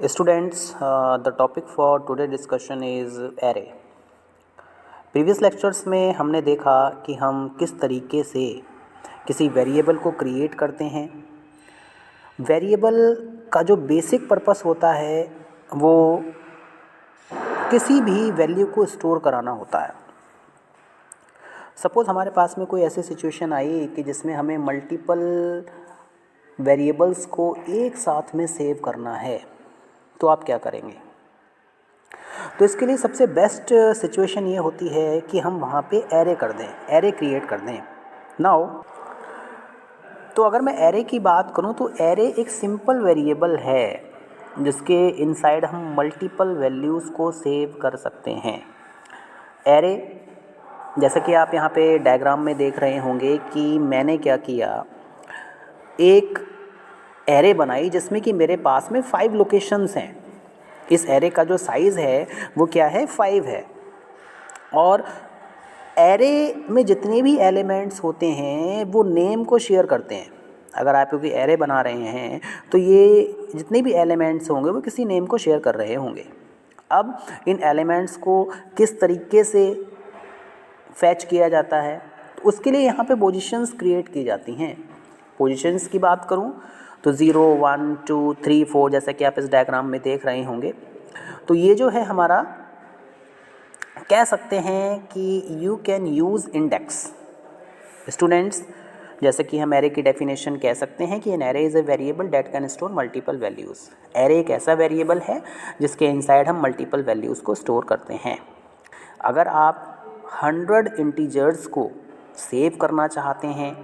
Students, the topic for today discussion is array. Previous lectures में हमने देखा कि हम किस तरीके से किसी वेरिएबल को क्रिएट करते हैं। वेरिएबल का जो बेसिक पर्पस होता है वो किसी भी वैल्यू को स्टोर कराना होता है। सपोज़ हमारे पास में कोई ऐसी सिचुएशन आई कि जिसमें हमें मल्टीपल वेरिएबल्स को एक साथ में सेव करना है, तो आप क्या करेंगे? तो इसके लिए सबसे बेस्ट सिचुएशन ये होती है कि हम वहाँ पे एरे कर दें, एरे क्रिएट कर दें। नाउ तो अगर मैं एरे की बात करूँ तो एरे एक सिंपल वेरिएबल है जिसके इनसाइड हम मल्टीपल वैल्यूज़ को सेव कर सकते हैं। एरे जैसा कि आप यहाँ पे डायग्राम में देख रहे होंगे कि मैंने क्या किया, एक एरे बनाई जिसमें कि मेरे पास में 5 लोकेशंस हैं। इस एरे का जो साइज़ है वो क्या है, 5 है। और एरे में जितने भी एलिमेंट्स होते हैं वो नेम को शेयर करते हैं। अगर आप कोई एरे बना रहे हैं तो ये जितने भी एलिमेंट्स होंगे वो किसी नेम को शेयर कर रहे होंगे। अब इन एलिमेंट्स को किस तरीके से फैच किया जाता है, तो उसके लिए यहाँ पे पोजीशंस क्रिएट की जाती हैं। पोजीशंस की बात करूँ तो 0, 1, 2, 3, 4 जैसा कि आप इस डायग्राम में देख रहे होंगे। तो ये जो है हमारा, कह सकते हैं कि you can use index. Students, जैसे कि हम एरे की डेफिनेशन कह सकते हैं कि N array is a variable that can store multiple values. Array एक ऐसा वेरिएबल है जिसके इनसाइड हम मल्टीपल वैल्यूज़ को स्टोर करते हैं। अगर आप 100 इंटीजर्स को सेव करना चाहते हैं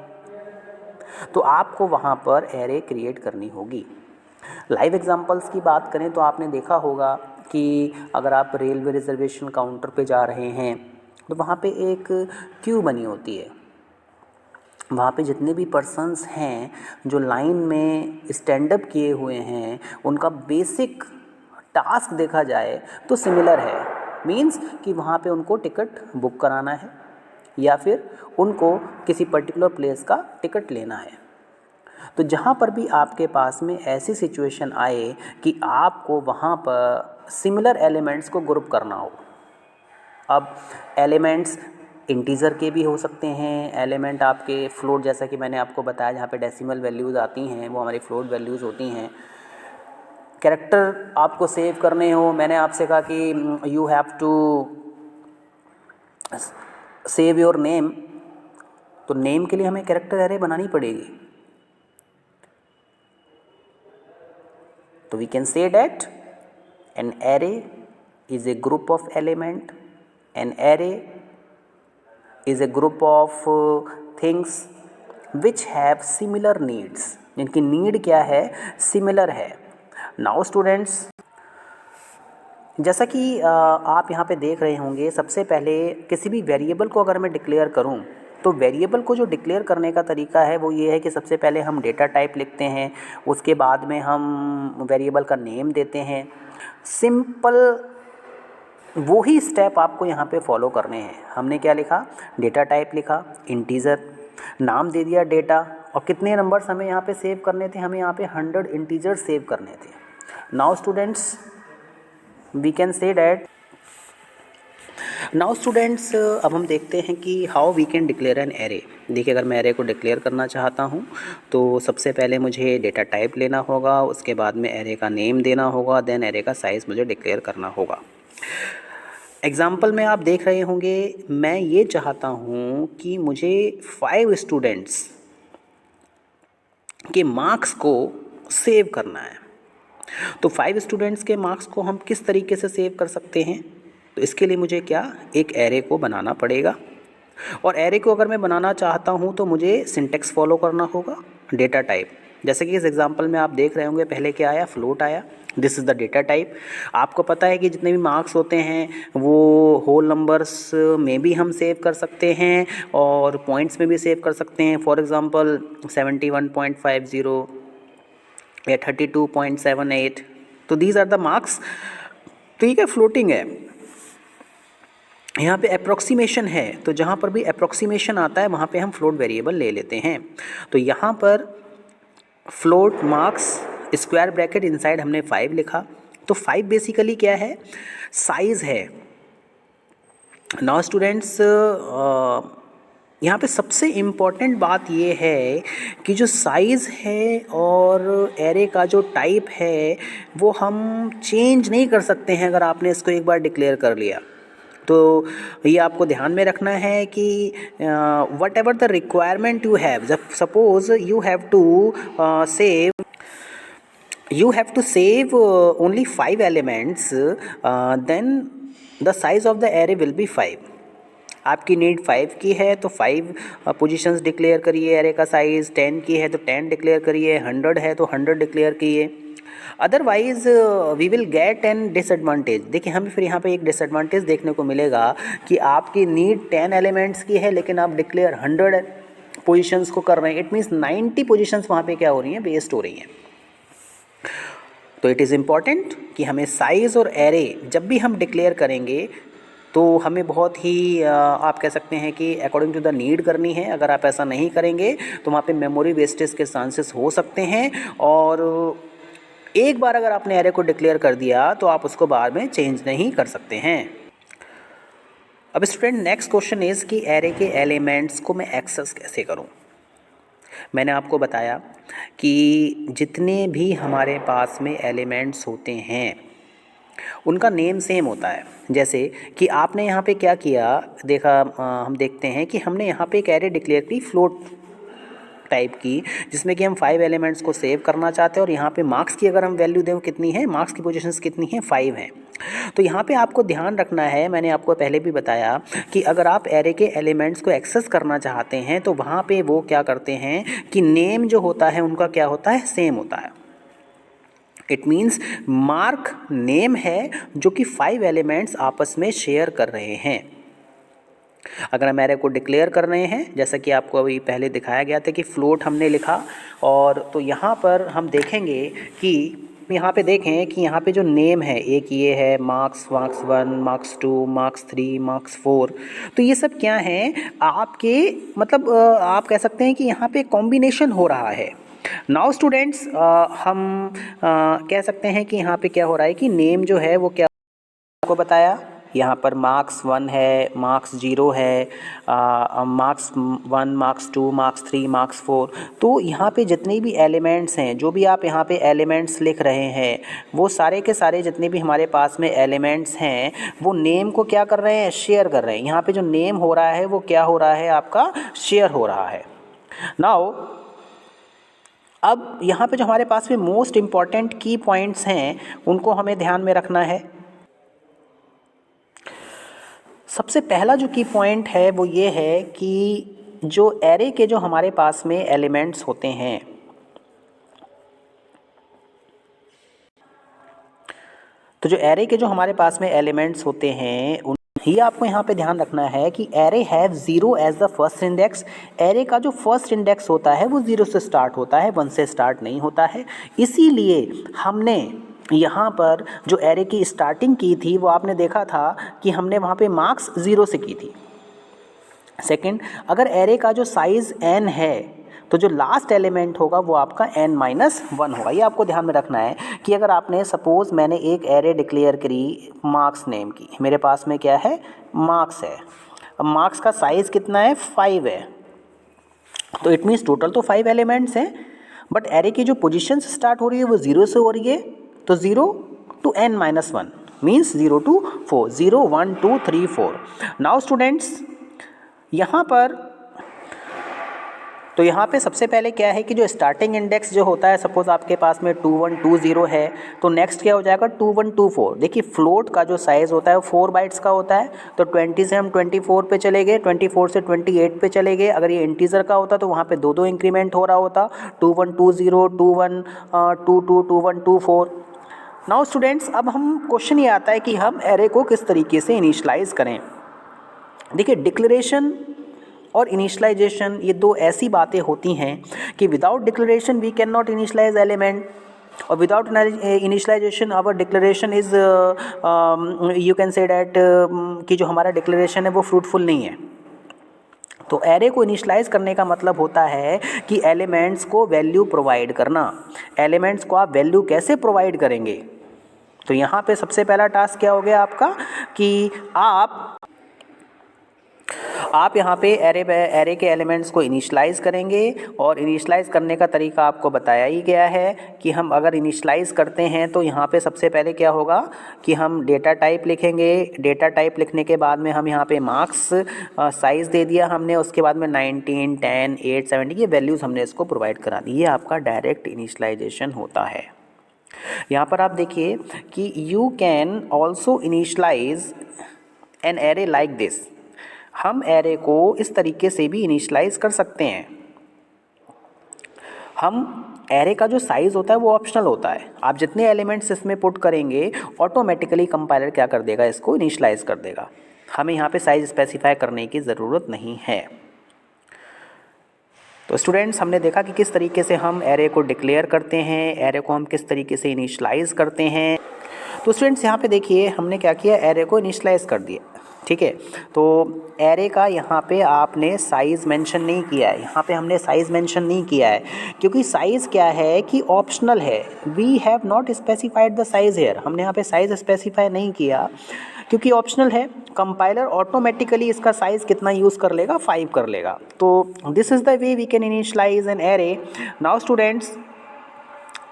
तो आपको वहाँ पर एरे क्रिएट करनी होगी। लाइव एग्जांपल्स की बात करें तो आपने देखा होगा कि अगर आप रेलवे रिजर्वेशन काउंटर पे जा रहे हैं तो वहाँ पे एक क्यू बनी होती है। वहाँ पे जितने भी पर्सन्स हैं जो लाइन में स्टैंड अप किए हुए हैं, उनका बेसिक टास्क देखा जाए तो सिमिलर है। मीन्स कि वहाँ पे उनको टिकट बुक कराना है या फिर उनको किसी पर्टिकुलर प्लेस का टिकट लेना है। तो जहाँ पर भी आपके पास में ऐसी सिचुएशन आए कि आपको वहाँ पर सिमिलर एलिमेंट्स को ग्रुप करना हो, अब एलिमेंट्स इंटीजर के भी हो सकते हैं, एलिमेंट आपके फ्लोट, जैसा कि मैंने आपको बताया जहाँ पे डेसिमल वैल्यूज़ आती हैं वो हमारी फ्लोट वैल्यूज़ होती हैं। कैरेक्टर आपको सेव करने हो, मैंने आपसे कहा कि you have to save your name, तो नेम के लिए हमें कैरेक्टर एरे बनानी पड़ेगी। तो we can say that an array is a group of element, an array is a group of things which have similar needs, जिनकी need क्या है, सिमिलर है। नाउ स्टूडेंट्स, जैसा कि आप यहाँ पे देख रहे होंगे, सबसे पहले किसी भी वेरिएबल को अगर मैं डिक्लेयर करूँ तो वेरिएबल को जो डिक्लेयर करने का तरीका है वो ये है कि सबसे पहले हम डेटा टाइप लिखते हैं, उसके बाद में हम वेरिएबल का नेम देते हैं। सिंपल वही स्टेप आपको यहाँ पे फॉलो करने हैं। हमने क्या लिखा, डेटा टाइप लिखा, इंटीजर, नाम दे दिया डेटा, और कितने नंबर्स हमें यहाँ पे सेव करने थे, हमें यहाँ पे 100 इंटीजर सेव करने थे। Now students, we can say that now students, अब हम देखते हैं कि how we can declare an array. देखिए, अगर मैं एरे को डिक्लेयर करना चाहता हूँ तो सबसे पहले मुझे डेटा टाइप लेना होगा, उसके बाद में एरे का नेम देना होगा, देन एरे का साइज़ मुझे डिक्लेयर करना होगा। एग्ज़ाम्पल में आप देख रहे होंगे, मैं ये चाहता हूँ कि मुझे 5 स्टूडेंट्स के मार्क्स को सेव करना है। तो 5 स्टूडेंट्स के मार्क्स को हम किस तरीके से सेव कर सकते हैं? तो इसके लिए मुझे क्या, एक एरे को बनाना पड़ेगा। और एरे को अगर मैं बनाना चाहता हूँ तो मुझे सिंटेक्स फॉलो करना होगा, डेटा टाइप। जैसे कि इस एग्जांपल में आप देख रहे होंगे, पहले क्या आया, फ्लोट आया, this is the data type. आपको पता है कि जितने भी मार्क्स होते हैं वो होल नंबर्स में भी हम सेव कर सकते हैं और पॉइंट्स में भी सेव कर सकते हैं। फॉर एग्ज़ाम्पल 71.50 या 32.78, तो दीज आर द मार्क्स। ठीक है, फ्लोटिंग है, यहाँ पे अप्रॉक्सीमेशन है, तो जहाँ पर भी अप्रॉक्सीमेशन आता है वहाँ पे हम फ्लोट वेरिएबल ले लेते हैं। तो यहाँ पर float marks square bracket inside हमने 5 लिखा, तो 5 बेसिकली क्या है, साइज़ है। नाउ स्टूडेंट्स, यहाँ पे सबसे इम्पॉर्टेंट बात ये है कि जो साइज़ है और एरे का जो टाइप है वो हम चेंज नहीं कर सकते हैं अगर आपने इसको एक बार डिक्लेयर कर लिया। तो ये आपको ध्यान में रखना है कि whatever the requirement you have, जब suppose you have to save only 5 elements, then the size of the array will be 5. आपकी नीड 5 की है तो 5 पोजीशंस डिक्लेयर करिए एरे का साइज़, 10 की है तो 10 डिक्लेयर करिए, 100 है तो 100 डिक्लेयर कीजिए। Otherwise we will get an disadvantage. देखिए हमें फिर यहाँ पे एक डिसएडवांटेज देखने को मिलेगा कि आपकी नीड 10 एलिमेंट्स की है लेकिन आप डिक्लेयर 100 पोजीशंस को कर रहे हैं। इट मीन्स 90 पोजीशंस वहाँ पे क्या हो रही हैं, वेस्ट हो रही हैं। तो इट इज़ इम्पॉर्टेंट कि हमें साइज़ और एरे जब भी हम डिक्लेयर करेंगे तो हमें बहुत ही आप कह सकते हैं कि अकॉर्डिंग टू द नीड करनी है। अगर आप ऐसा नहीं करेंगे तो वहाँ पे मेमोरी वेस्टेज के चांसेस हो सकते हैं, और एक बार अगर आपने एरे को डिक्लेयर कर दिया तो आप उसको बाद में चेंज नहीं कर सकते हैं। अब स्टूडेंट नेक्स्ट क्वेश्चन इज़ कि एरे के एलिमेंट्स को मैं एक्सेस कैसे करूँ। मैंने आपको बताया कि जितने भी हमारे पास में एलिमेंट्स होते हैं उनका नेम सेम होता है। जैसे कि आपने यहाँ पे क्या किया देखा, हम देखते हैं कि हमने यहाँ पे एक एरे डिक्लेयर की फ्लोट टाइप की, जिसमें कि हम 5 एलिमेंट्स को सेव करना चाहते हैं, और यहाँ पे मार्क्स की अगर हम वैल्यू दें कितनी है, मार्क्स की पोजीशंस कितनी हैं, 5 हैं। तो यहाँ पे आपको ध्यान रखना है, मैंने आपको पहले भी बताया कि अगर आप एरे के एलिमेंट्स को एक्सेस करना चाहते हैं तो वहाँ पे वो क्या करते हैं कि नेम जो होता है उनका क्या होता है, सेम होता है। इट मीन्स मार्क नेम है जो कि 5 एलिमेंट्स आपस में शेयर कर रहे हैं। अगर हम एरे को डिक्लेयर कर रहे हैं, जैसा कि आपको अभी पहले दिखाया गया था कि फ्लोट हमने लिखा, और तो यहाँ पर हम देखेंगे कि यहाँ पे देखें कि यहाँ पे जो नेम है, एक ये है मार्क्स 1, मार्क्स 2, मार्क्स 3, मार्क्स 4, तो ये सब क्या हैं आपके, मतलब आप कह सकते हैं कि यहाँ पे कॉम्बिनेशन हो रहा है। नाउ स्टूडेंट्स, हम कह सकते हैं कि यहाँ पे क्या हो रहा है कि नेम जो है वो क्या, आपको बताया यहाँ पर मार्क्स 1 है, मार्क्स 0 है, मार्क्स 1, मार्क्स 2, मार्क्स 3, मार्क्स 4। तो यहाँ पे जितने भी एलिमेंट्स हैं, जो भी आप यहाँ पे एलिमेंट्स लिख रहे हैं, वो सारे के सारे जितने भी हमारे पास में एलिमेंट्स हैं वो नेम को क्या कर रहे हैं, शेयर कर रहे हैं। यहाँ पे जो नेम हो रहा है वो क्या हो रहा है, आपका शेयर हो रहा है। नाउ अब यहाँ पे जो हमारे पास में मोस्ट इम्पॉर्टेंट की पॉइंट्स हैं उनको हमें ध्यान में रखना है। सबसे पहला जो की पॉइंट है वो ये है कि जो एरे के जो हमारे पास में एलिमेंट्स होते हैं, तो जो एरे के जो हमारे पास में एलिमेंट्स होते हैं ये आपको यहाँ पे ध्यान रखना है कि array have 0 as the first index. Array का जो फर्स्ट इंडेक्स होता है वो 0 से स्टार्ट होता है, 1 से स्टार्ट नहीं होता है। इसीलिए हमने यहाँ पर जो एरे की स्टार्टिंग की थी वो आपने देखा था कि हमने वहाँ पे मार्क्स 0 से की थी। सेकंड, अगर एरे का जो साइज़ n है तो जो लास्ट एलिमेंट होगा वो आपका n-1 होगा। ये आपको ध्यान में रखना है कि अगर आपने सपोज़ मैंने एक एरे डिक्लेयर करी मार्क्स नेम की, मेरे पास में क्या है, मार्क्स है। अब मार्क्स का साइज़ कितना है, 5 है, तो इट मीन्स टोटल तो 5 एलिमेंट्स हैं, बट एरे की जो पोजीशन स्टार्ट हो रही है वो 0 से हो रही है। तो 0 to n-1 means 0 to 4, 0, 1, 2, 3, 4। Now students यहाँ पर तो यहाँ पे सबसे पहले क्या है कि जो स्टार्टिंग इंडेक्स जो होता है, सपोज़ आपके पास में 2120 है, तो नेक्स्ट क्या हो जाएगा 2124। देखिए फ्लोट का जो साइज़ होता है वो 4 बाइट्स का होता है, तो 20 से हम 24 पे चले गए, 24 से 28 पे चले गए। अगर ये इंटीजर का होता तो वहाँ पे 2 इंक्रीमेंट हो रहा होता, 2120, 2122, 2124। नाउ स्टूडेंट्स, अब हम क्वेश्चन ये आता है कि हम एरे को किस तरीके से इनिशलाइज करें। देखिए डिक्लेरेशन और इनिशलाइजेशन ये 2 ऐसी बातें होती हैं कि without declaration we can not initialise element, और without initialisation our declaration is you can say that कि जो हमारा डिक्लेरेशन है वो फ्रूटफुल नहीं है। तो एरे को इनिशलाइज करने का मतलब होता है कि एलिमेंट्स को वैल्यू प्रोवाइड करना। एलिमेंट्स को आप वैल्यू कैसे प्रोवाइड करेंगे, तो यहाँ पे सबसे पहला टास्क क्या हो गया आपका कि आप यहाँ पे एरे के एलिमेंट्स को इनिशियलाइज़ करेंगे और इनिशियलाइज़ करने का तरीका आपको बताया ही गया है कि हम अगर इनिशियलाइज़ करते हैं तो यहाँ पे सबसे पहले क्या होगा कि हम डेटा टाइप लिखेंगे। डेटा टाइप लिखने के बाद में हम यहाँ पे मार्क्स साइज़ दे दिया हमने, उसके बाद में 19, 10, 8, 70 ये वैल्यूज़ हमने इसको प्रोवाइड करा दी। ये आपका डायरेक्ट इनिशियलाइजेशन होता है। यहाँ पर आप देखिए कि you can also initialise an array like this. हम एरे को इस तरीके से भी इनिशियलाइज कर सकते हैं। हम एरे का जो साइज़ होता है वो ऑप्शनल होता है। आप जितने एलिमेंट्स इसमें पुट करेंगे ऑटोमेटिकली कंपाइलर क्या कर देगा, इसको इनिशियलाइज कर देगा। हमें यहाँ पे साइज़ स्पेसिफाई करने की ज़रूरत नहीं है। तो स्टूडेंट्स, हमने देखा कि किस तरीके से हम एरे को डिक्लेयर करते हैं, एरे को हम किस तरीके से इनिशियलाइज़ करते हैं। तो स्टूडेंट्स यहाँ पे देखिए हमने क्या किया, एरे को इनिशियलाइज़ कर दिया। ठीक है, तो एरे का यहाँ पे आपने साइज़ मेंशन नहीं किया है। यहाँ पे हमने साइज़ मेंशन नहीं किया है क्योंकि साइज़ क्या है कि ऑप्शनल है। We have not specified the size here. हमने यहाँ पे साइज़ स्पेसिफाई नहीं किया क्योंकि ऑप्शनल है। कंपाइलर ऑटोमेटिकली इसका साइज़ कितना यूज़ कर लेगा, 5 कर लेगा। तो this is the way we can initialise an array. Now students,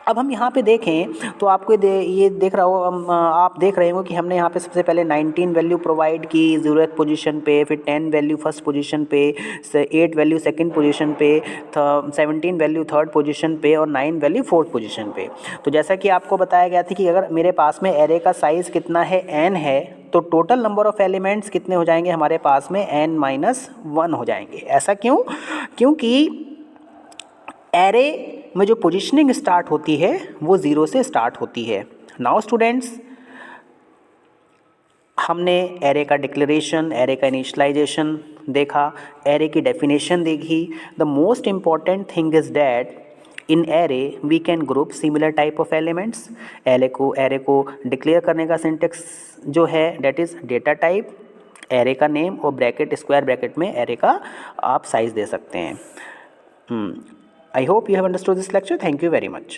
अब हम यहाँ पे देखें तो आपको ये देख रहा हो, आप देख रहे हो कि हमने यहाँ पे सबसे पहले 19 वैल्यू प्रोवाइड की 0th पोजीशन पे, फिर 10 वैल्यू फर्स्ट पोजीशन पे, 8 वैल्यू सेकंड पोजीशन पे, 17 वैल्यू थर्ड पोजीशन पे और 9 वैल्यू फोर्थ पोजीशन पे। तो जैसा कि आपको बताया गया था कि अगर मेरे पास में एरे का साइज़ कितना है, n है, तो टोटल नंबर ऑफ़ एलिमेंट्स कितने हो जाएंगे हमारे पास में, n-1 हो जाएंगे। ऐसा क्यों? क्योंकि एरे में जो पोजीशनिंग स्टार्ट होती है वो 0 से स्टार्ट होती है। नाउ स्टूडेंट्स, हमने एरे का डिक्लेरेशन, एरे का इनिशियलाइजेशन देखा, एरे की डेफिनेशन देखी। The most important thing is that in array we can group similar type of elements. Array को डिक्लेयर करने का सिंटेक्स जो है that is data type, array का नेम और ब्रैकेट, स्क्वायर ब्रैकेट में एरे का आप साइज़ दे सकते हैं। I hope you have understood this lecture. Thank you very much.